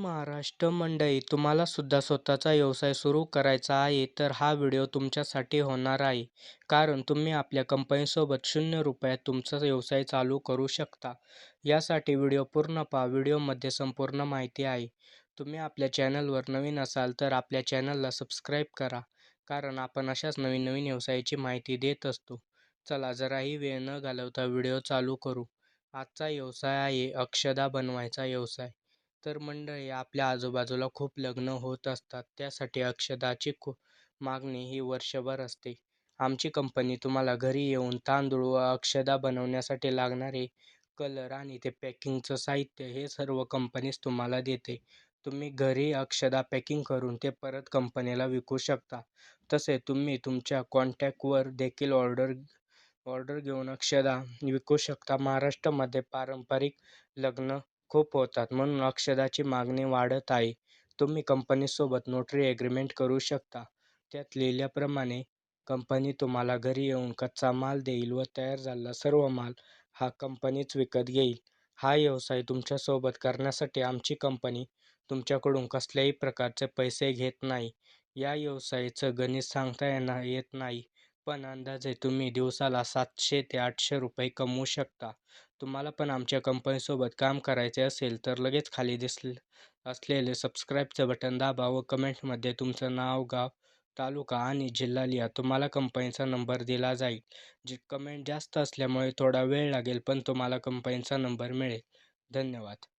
महाराष्ट्र मंडळी, तुम्हाला सुद्धा स्वतःचा व्यवसाय सुरू करायचा आहे तर हा व्हिडिओ तुमच्यासाठी होणार आहे. कारण तुम्ही आपल्या कंपनीसोबत 0 रुपयात तुमचा व्यवसाय चालू करू शकता. यासाठी व्हिडिओ पूर्ण पहा. व्हिडिओमध्ये संपूर्ण माहिती आहे. तुम्ही आपल्या चॅनलवर नवीन असाल तर आपल्या चॅनलला सबस्क्राईब करा. कारण आपण अशाच नवीन नवीन व्यवसायाची माहिती देत असतो. चला जराही वेळ न घालवता व्हिडिओ चालू करू. आजचा व्यवसाय आहे अक्षदा बनवायचा व्यवसाय. तर मंडळी, आपल्या आजूबाजूला खूप लग्न होत असतात. त्यासाठी अक्षदाची मागणी ही वर्षभर असते. आमची कंपनी तुम्हाला घरी येऊन तांदूळ व अक्षदा बनवण्यासाठी लागणारे कलर आणि ते पॅकिंगचं साहित्य हे सर्व कंपनीच तुम्हाला देते. तुम्ही घरी अक्षदा पॅकिंग करून ते परत कंपनीला विकू शकता. तसे तुम्ही तुमच्या कॉन्टॅक्टवर देखील ऑर्डर घेऊन अक्षदा विकू शकता. महाराष्ट्रामध्ये पारंपरिक लग्न खूप होतात, म्हणून अक्षदाची मागणी वाढत आहे. तुम्ही कंपनीसोबत नोटरी एग्रीमेंट करू शकता. त्यात लिहिल्याप्रमाणे कंपनी तुम्हाला घरी येऊन कच्चा माल देईल व तयार झालेला सर्व माल हा कंपनीच विकत घेईल. हा व्यवसाय तुमच्यासोबत करण्यासाठी आमची कंपनी तुमच्याकडून कसल्याही प्रकारचे पैसे घेत नाही. या व्यवसायाचं गणित सांगता येत नाही, पण अंदाजे तुम्ही दिवसाला 700 ते 800 रुपये कमवू शकता. तुम्हाला पण आमच्या कंपनीसोबत काम करायचे असेल तर लगेच खाली असलेले सबस्क्राईबचं बटन दाबा व कमेंटमध्ये तुमचं नाव, गाव, तालुका आणि जिल्हा लिहा. तुम्हाला कंपनीचा नंबर दिला जाईल. कमेंट जास्त असल्यामुळे थोडा वेळ लागेल, पण तुम्हाला कंपनीचा नंबर मिळेल. धन्यवाद.